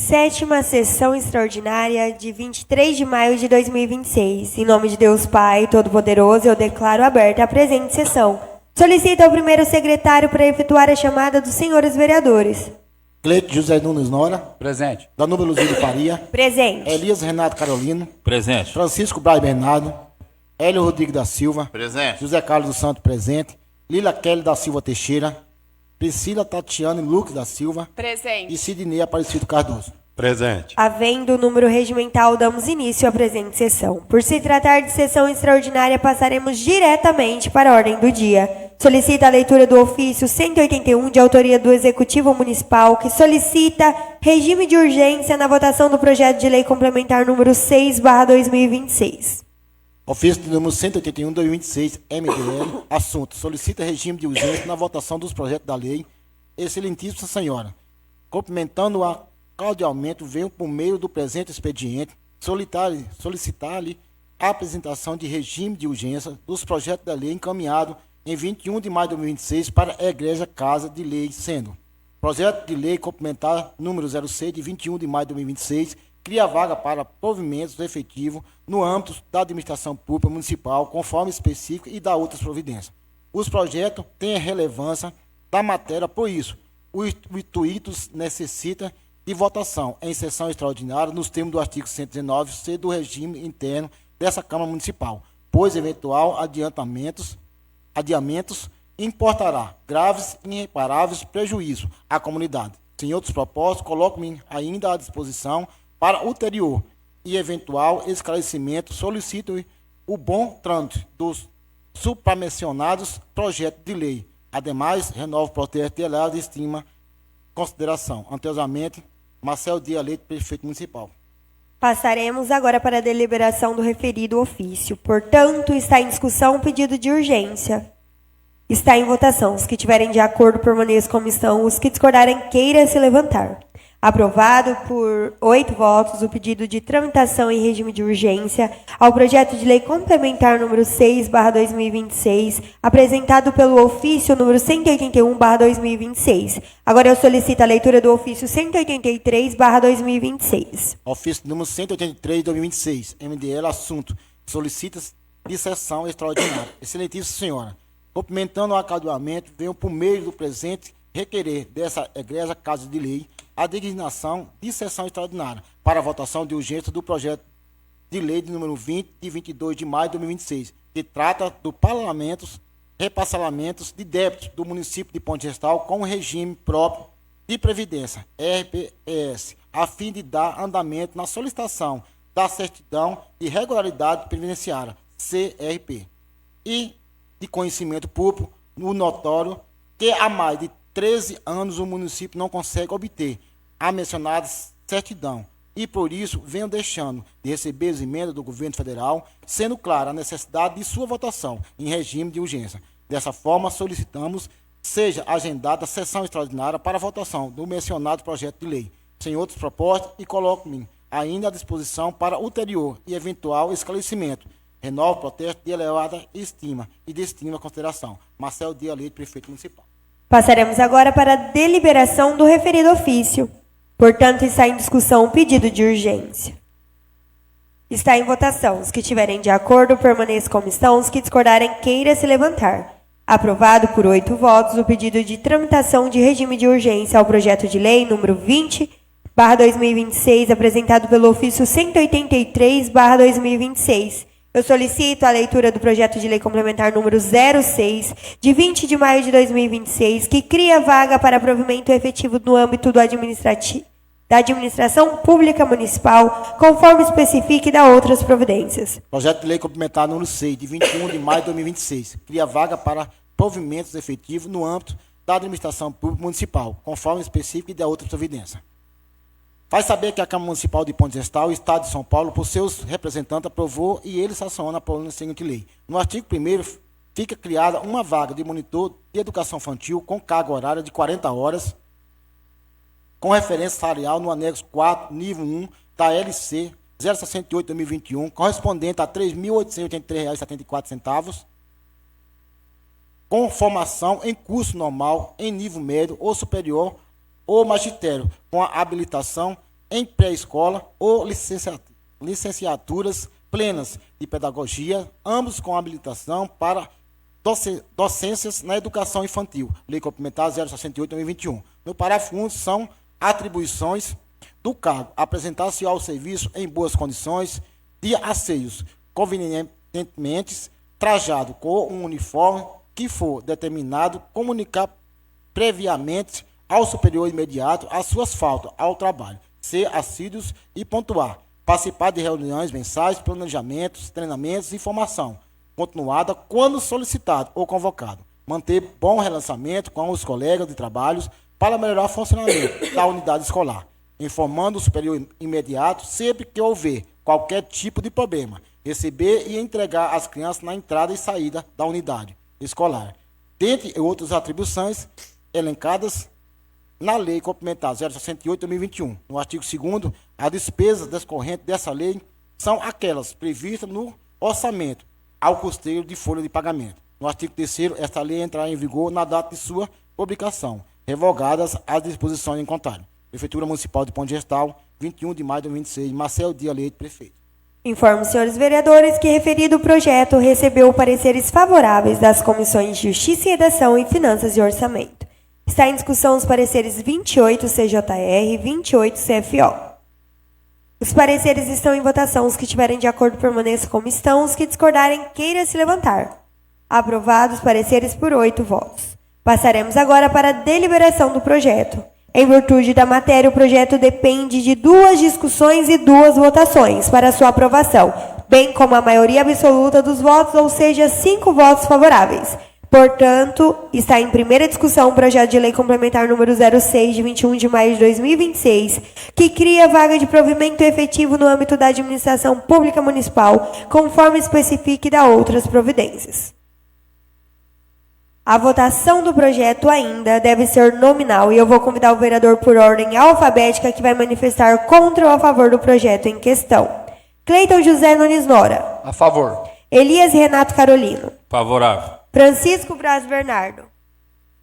7ª sessão extraordinária de 23 de maio de 2026. Em nome de Deus Pai Todo-Poderoso, eu declaro aberta a presente sessão. Solicito ao primeiro secretário para efetuar a chamada dos senhores vereadores. Cleito José Nunes Nora. Presente. Danúbio Luzílio Faria. Presente. Elias Renato Carolino. Presente. Francisco Braz Bernardo. Hélio Rodrigues da Silva. Presente. José Carlos dos Santos presente. Lila Kelly da Silva Teixeira. Priscila Tatiane Lucas da Silva. Presente. E Sidney Aparecido Cardoso. Presente. Havendo o número regimental, damos início à presente sessão. Por se tratar de sessão extraordinária, passaremos diretamente para a ordem do dia. Solicita a leitura do ofício 181, de autoria do Executivo Municipal, que solicita regime de urgência na votação do projeto de lei complementar número 6/2026. Ofício de número 181, 2026, MDL. Assunto: solicita regime de urgência na votação dos projetos da lei. Excelentíssima Senhora, cumprimentando-a cordialmente, venho por meio do presente expediente solicitar-lhe a apresentação de regime de urgência dos projetos da lei encaminhado em 21 de maio de 2026 para a Egreja Casa de Lei, sendo projeto de lei complementar número 06 de 21 de maio de 2026, cria vaga para provimentos efetivos no âmbito da administração pública municipal, conforme específico, e da outras providências. Os projetos têm relevância da matéria, por isso, o intuito necessita de votação em sessão extraordinária nos termos do artigo 119C do regime interno dessa Câmara Municipal, pois eventual adiamentos importará graves e irreparáveis prejuízos à comunidade. Sem outros propósitos, coloco-me ainda à disposição para ulterior e eventual esclarecimento. Solicito o bom trâmite dos supramencionados projetos de lei. Ademais, renovo o protesto de elevada estima consideração. Anteriormente, Marcelo Dias Leite, prefeito municipal. Passaremos agora para a deliberação do referido ofício. Portanto, está em discussão o pedido de urgência. Está em votação. Os que tiverem de acordo, permaneçam como estão. Os que discordarem, queiram se levantar. Aprovado por 8 votos o pedido de tramitação em regime de urgência ao projeto de lei complementar número 6/2026, apresentado pelo ofício número 181/2026. Agora eu solicito a leitura do ofício 183/2026. Ofício número 183 de 2026, MDL, assunto: solicita de sessão extraordinária. Excelentíssima Senhora, cumprimentando o acadoamento, venho por meio do presente requerer dessa Egreja Casa de Lei a designação de sessão extraordinária para a votação de urgência do projeto de lei de número 20, de 22 de maio de 2026, que trata do repassalamentos de débitos do município de Ponte Gestal com regime próprio de previdência, RPS, a fim de dar andamento na solicitação da certidão de regularidade previdenciária, CRP, e de conhecimento público no notório que há mais de 13 anos o município não consegue obter a mencionada certidão e, por isso, venho deixando de receber as emendas do governo federal, sendo clara a necessidade de sua votação em regime de urgência. Dessa forma, solicitamos seja agendada a sessão extraordinária para a votação do mencionado projeto de lei, sem outras propostas, e coloco-me ainda à disposição para ulterior e eventual esclarecimento. Renovo o protesto de elevada estima e destina a consideração. Marcelo Dias Leite, prefeito municipal. Passaremos agora para a deliberação do referido ofício. Portanto, está em discussão o pedido de urgência. Está em votação. Os que estiverem de acordo, permaneçam como estão. Os que discordarem, queiram se levantar. Aprovado por 8 votos o pedido de tramitação de regime de urgência ao projeto de lei número 20/2026, apresentado pelo ofício 183/2026. Eu solicito a leitura do projeto de lei complementar número 06, de 20 de maio de 2026, que cria vaga para provimento efetivo no âmbito da administração pública municipal, conforme especifique e da outras providências. Projeto de lei complementar número 6, de 21 de maio de 2026, cria vaga para provimentos efetivos no âmbito da administração pública municipal, conforme específico e da outras providências. Faz saber que a Câmara Municipal de Ponte Gestal, Estado de São Paulo, por seus representantes, aprovou e eles sancionam a seguinte lei. No artigo 1º, fica criada uma vaga de monitor de educação infantil com carga horária de 40 horas, com referência salarial no anexo 4, nível 1, da LC 068/2021, correspondente a R$ 3.883,74, com formação em curso normal, em nível médio ou superior, ou magistério, com a habilitação em pré-escola ou licenciaturas plenas de pedagogia, ambos com habilitação para docências na educação infantil. Lei Complementar 068/2021. No parágrafo 1 são atribuições do cargo: apresentar-se ao serviço em boas condições de asseios, convenientemente trajado com um uniforme que for determinado, comunicar previamente ao superior imediato as suas faltas ao trabalho, ser assíduos e pontuar, participar de reuniões mensais, planejamentos, treinamentos e formação continuada quando solicitado ou convocado, manter bom relacionamento com os colegas de trabalhos para melhorar o funcionamento da unidade escolar, informando o superior imediato sempre que houver qualquer tipo de problema, receber e entregar as crianças na entrada e saída da unidade escolar, dentre outras atribuições elencadas na Lei Complementar 068/2021. No artigo 2º, as despesas decorrentes dessa lei são aquelas previstas no orçamento ao custeio de folha de pagamento. No artigo 3º, esta lei entrará em vigor na data de sua publicação, revogadas as disposições em contrário. Prefeitura Municipal de Ponte Gestal, 21 de maio de 2026, Marcelo Dias Leite, prefeito. Informo, senhores vereadores, que referido projeto recebeu pareceres favoráveis das comissões de Justiça e Redação e Finanças e Orçamento. Está em discussão os pareceres 28 CJR e 28 CFO. Os pareceres estão em votação. Os que estiverem de acordo permaneçam como estão. Os que discordarem, queiram se levantar. Aprovados pareceres por 8 votos. Passaremos agora para a deliberação do projeto. Em virtude da matéria, o projeto depende de 2 discussões e 2 votações para sua aprovação, bem como a maioria absoluta dos votos, ou seja, 5 votos favoráveis. Portanto, está em primeira discussão o projeto de lei complementar número 06, de 21 de maio de 2026, que cria vaga de provimento efetivo no âmbito da administração pública municipal, conforme especifique e dá outras providências. A votação do projeto ainda deve ser nominal e eu vou convidar o vereador por ordem alfabética que vai manifestar contra ou a favor do projeto em questão. Cleiton José Nunes Nora. A favor. Elias Renato Carolino. Favorável. Francisco Braz Bernardo.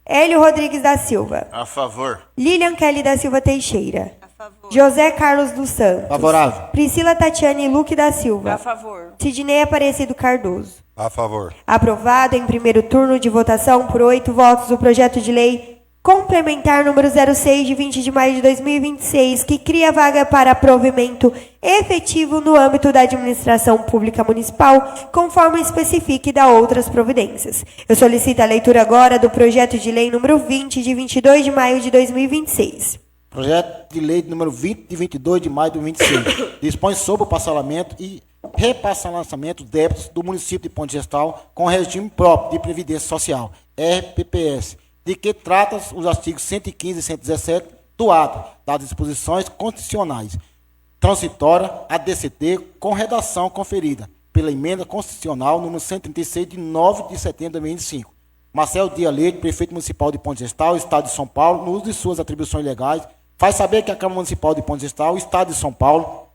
Hélio Rodrigues da Silva. A favor. Lilian Kelly da Silva Teixeira. A favor. José Carlos dos Santos. Favorável. Priscila Tatiane Luque da Silva. A favor. Sidney Aparecido Cardoso. A favor. Aprovado em primeiro turno de votação por 8 votos o projeto de lei complementar número 06, de 20 de maio de 2026, que cria vaga para provimento efetivo no âmbito da administração pública municipal, conforme especifique e dá outras providências. Eu solicito a leitura agora do projeto de lei número 20, de 22 de maio de 2026. Projeto de lei número 20, de 22 de maio de 2026. Dispõe sobre o parcelamento e repassalamento de débitos do município de Ponte Gestal com regime próprio de previdência social, RPPS, de que tratam os artigos 115 e 117 do ato das disposições constitucionais transitória ADCT com redação conferida pela emenda constitucional número 136 de 9 de setembro de 2025. Marcelo Dias Leite, prefeito municipal de Ponte Gestal, Estado de São Paulo, no uso de suas atribuições legais, faz saber que a Câmara Municipal de Ponte Gestal, Estado de São Paulo,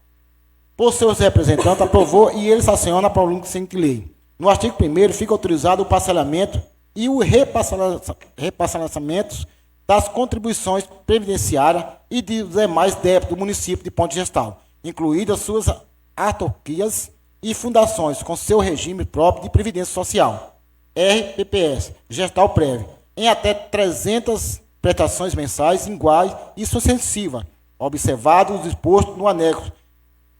por seus representantes, aprovou e eles sancionam a promulgação da seguinte lei. No artigo 1º, fica autorizado o parcelamento e o repassamento das contribuições previdenciárias e de demais débitos do município de Ponte Gestal, incluídas suas autarquias e fundações com seu regime próprio de previdência social, RPPS, Gestal Prévio, em até 300 prestações mensais iguais e sucessivas, observado o disposto no anexo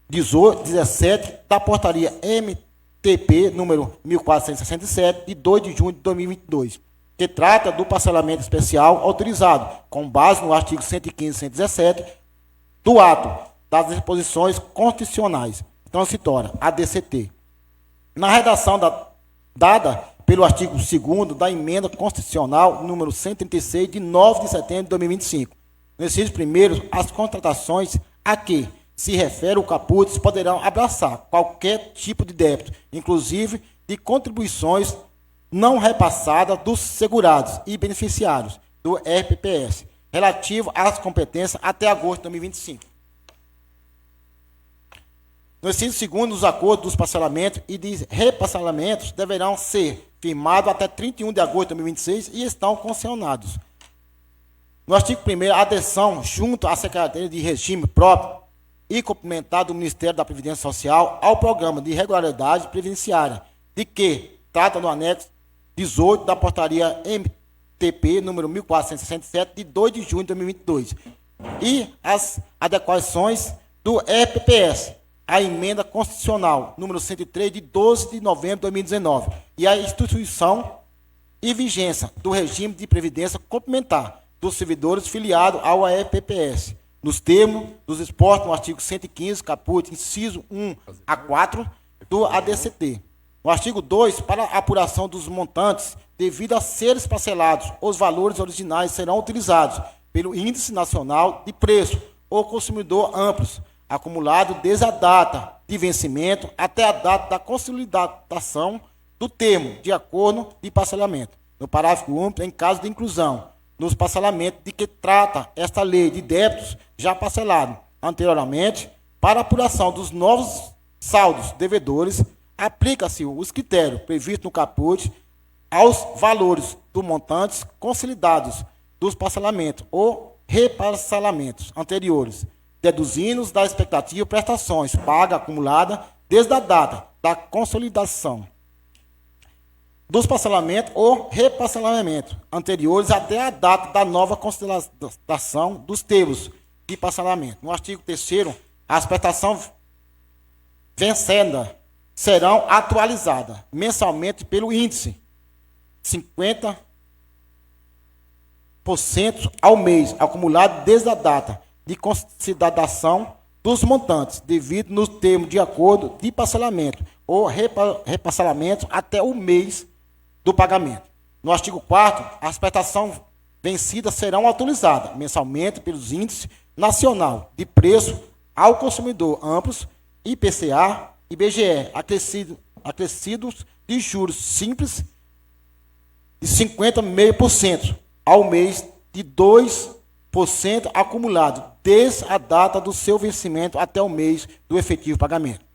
17 da portaria MTP número 1467, de 2 de junho de 2022, que trata do parcelamento especial autorizado, com base no artigo 115 e 117 do ato das disposições constitucionais transitórias, ADCT. Na redação dada pelo artigo 2º da emenda constitucional número 136, de 9 de setembro de 2025. Nesses primeiros, as contratações a que se refere o caput poderão abraçar qualquer tipo de débito, inclusive de contribuições não repassadas dos segurados e beneficiários do RPPS, relativo às competências até agosto de 2025. No inciso 2º, os acordos dos parcelamentos e de repassalamentos deverão ser firmados até 31 de agosto de 2026 e estão condicionados. No artigo 1º, a adesão junto à Secretaria de Regime Próprio e complementar do Ministério da Previdência Social ao Programa de Regularidade Previdenciária, de que trata no anexo 18 da portaria MTP número 1467, de 2 de junho de 2022, e as adequações do EPPS, a emenda constitucional número 103, de 12 de novembro de 2019, e a instituição e vigência do regime de previdência complementar dos servidores filiados ao EPPS, nos termos dos expostos no artigo 115, caput, inciso 1 a 4 do ADCT. No artigo 2, para a apuração dos montantes, devido a seres parcelados, os valores originais serão utilizados pelo Índice Nacional de Preço ou Consumidor Amplos, acumulado desde a data de vencimento até a data da consolidação do termo de acordo de parcelamento. No parágrafo único, em caso de inclusão nos parcelamentos de que trata esta lei de débitos já parcelados anteriormente, para apuração dos novos saldos devedores, aplica-se os critérios previstos no caput aos valores dos montantes consolidados dos parcelamentos ou reparcelamentos anteriores, deduzindo da expectativa prestações paga acumulada desde a data da consolidação dos parcelamentos ou reparcelamento anteriores até a data da nova consideração dos termos de parcelamento. No artigo 3º, as prestações vencendas serão atualizadas mensalmente pelo índice 50% ao mês, acumulado desde a data de consideração dos montantes, devido nos termos de acordo de parcelamento ou reparcelamento até o mês do pagamento. No artigo 4º, as prestações vencidas serão atualizadas mensalmente pelos índices nacional de preço ao consumidor amplos, IPCA e IBGE, acrescidos de juros simples de 50,5% ao mês, de 2% acumulado desde a data do seu vencimento até o mês do efetivo pagamento.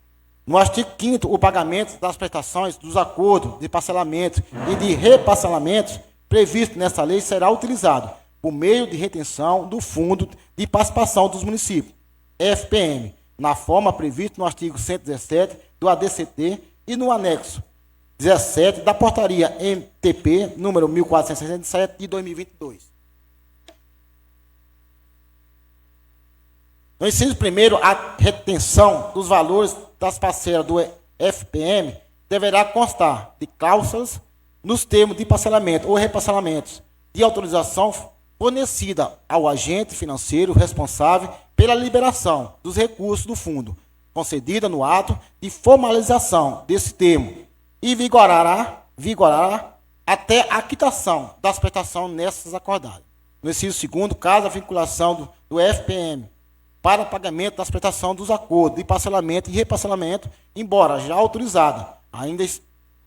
No artigo 5º, o pagamento das prestações dos acordos de parcelamento e de reparcelamentos previsto nesta lei será utilizado por meio de retenção do Fundo de Participação dos Municípios, FPM, na forma prevista no artigo 117 do ADCT e no anexo 17 da portaria MTP número 1467 de 2022. No inciso 1º, a retenção dos valores das parcelas do FPM deverá constar de cláusulas nos termos de parcelamento ou reparcelamentos de autorização fornecida ao agente financeiro responsável pela liberação dos recursos do fundo, concedida no ato de formalização desse termo, e vigorará até a quitação das prestações nessas acordadas. No inciso 2º, caso a vinculação do FPM para pagamento das prestações dos acordos de parcelamento e reparcelamento, embora já autorizada, ainda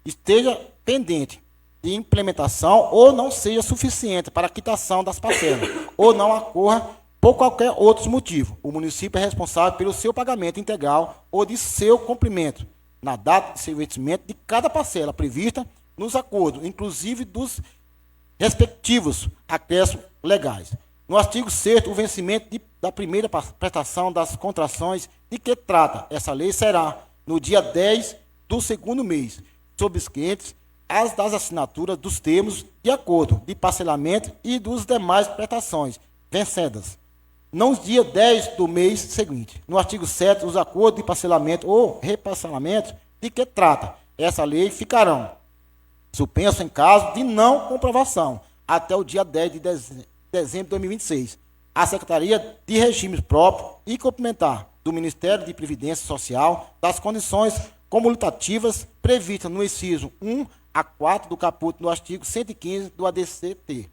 esteja pendente de implementação ou não seja suficiente para a quitação das parcelas, ou não ocorra por qualquer outro motivo, o município é responsável pelo seu pagamento integral ou de seu cumprimento, na data de seu vencimento de cada parcela prevista nos acordos, inclusive dos respectivos acréscimos legais. No artigo 6º, o vencimento da primeira prestação das contrações de que trata essa lei será no dia 10 do segundo mês, subsequentes às das assinaturas dos termos de acordo de parcelamento e dos demais prestações vencidas, não os dias 10 do mês seguinte. No artigo 7º, os acordos de parcelamento ou reparcelamento de que trata essa lei ficarão suspensos em caso de não comprovação até o dia 10 de dezembro de 2026. A Secretaria de Regimes Próprios e Complementar do Ministério de Previdência Social das condições comutativas previstas no inciso 1 a 4 do caput do artigo 115 do ADCT.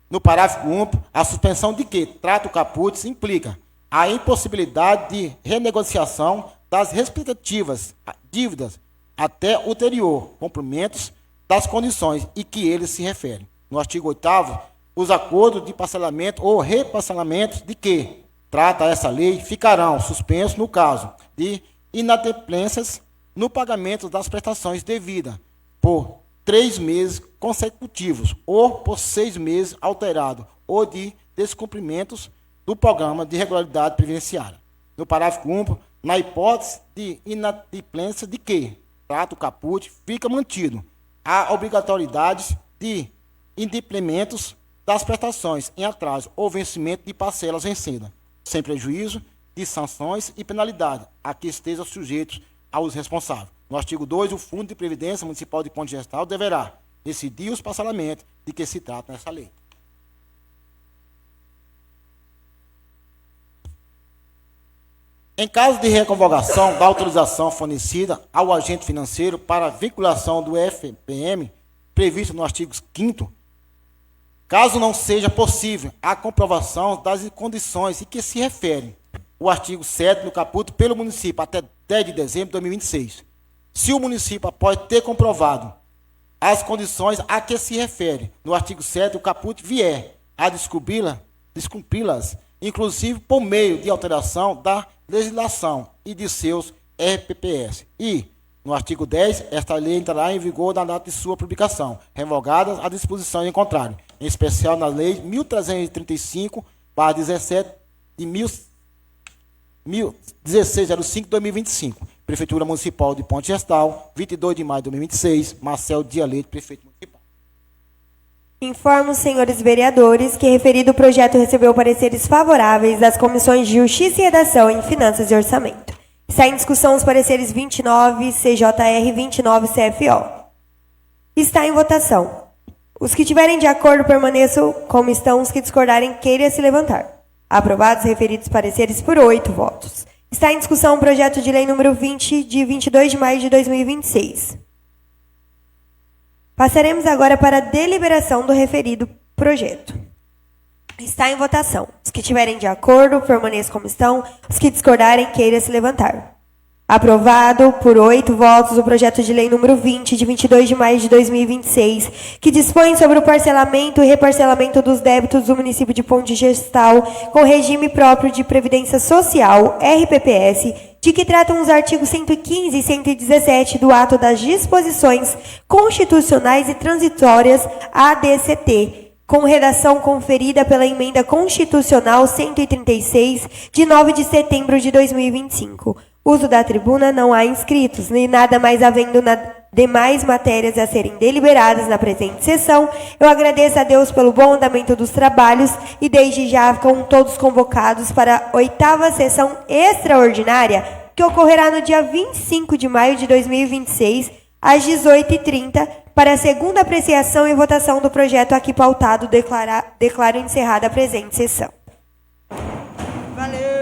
No parágrafo único, a suspensão de que trata o caput implica a impossibilidade de renegociação das respectivas dívidas até ulterior cumprimento das condições e que eles se referem. No artigo 8º, os acordos de parcelamento ou reparcelamento de que trata essa lei ficarão suspensos no caso de inadimplências no pagamento das prestações devidas por 3 meses consecutivos ou por 6 meses alterado ou de descumprimentos do programa de regularidade previdenciária. no parágrafo 1, na hipótese de inadimplência de que trato caput fica mantido a obrigatoriedade de indimplementos das prestações em atraso ou vencimento de parcelas vencidas, sem prejuízo de sanções e penalidades a que estejam sujeitos aos responsáveis. No artigo 2, o Fundo de Previdência Municipal de Ponte Gestal deverá decidir os parcelamentos de que se trata nessa lei. Em caso de reconvocação da autorização fornecida ao agente financeiro para a vinculação do FPM, previsto no artigo 5º, caso não seja possível a comprovação das condições em que se refere o artigo 7 do caput pelo município até 10 de dezembro de 2026, se o município pode ter comprovado as condições a que se refere no artigo 7 do caput vier a descumpri-las, inclusive por meio de alteração da legislação e de seus RPPS. E, no artigo 10, esta lei entrará em vigor na data de sua publicação, revogadas as disposições em contrário, em especial na Lei 1335/17 de 1605/2025. Prefeitura Municipal de Ponte Gestal, 22 de maio de 2026, Marcel Dia Leite, Prefeito Municipal. Informo os senhores vereadores que referido projeto recebeu pareceres favoráveis das comissões de Justiça e Redação em Finanças e Orçamento. Está em discussão os pareceres 29 CJR e 29 CFO. Está em votação. Os que tiverem de acordo permaneçam como estão, os que discordarem queiram se levantar. Aprovados referidos pareceres por 8 votos. Está em discussão o projeto de lei número 20, de 22 de maio de 2026. Passaremos agora para a deliberação do referido projeto. Está em votação. Os que tiverem de acordo, permaneçam como estão. Os que discordarem, queiram se levantar. Aprovado por 8 votos o projeto de lei número 20, de 22 de maio de 2026, que dispõe sobre o parcelamento e reparcelamento dos débitos do município de Ponte Gestal com regime próprio de Previdência Social, RPPS, de que tratam os artigos 115 e 117 do Ato das Disposições Constitucionais e Transitórias ADCT, com redação conferida pela Emenda Constitucional 136, de 9 de setembro de 2025. Uso da tribuna, não há inscritos, nem nada mais havendo demais matérias a serem deliberadas na presente sessão. Eu agradeço a Deus pelo bom andamento dos trabalhos e desde já ficam todos convocados para a 8ª sessão extraordinária, que ocorrerá no dia 25 de maio de 2026, às 18h30, para a segunda apreciação e votação do projeto aqui pautado. Declaro encerrada a presente sessão. Valeu.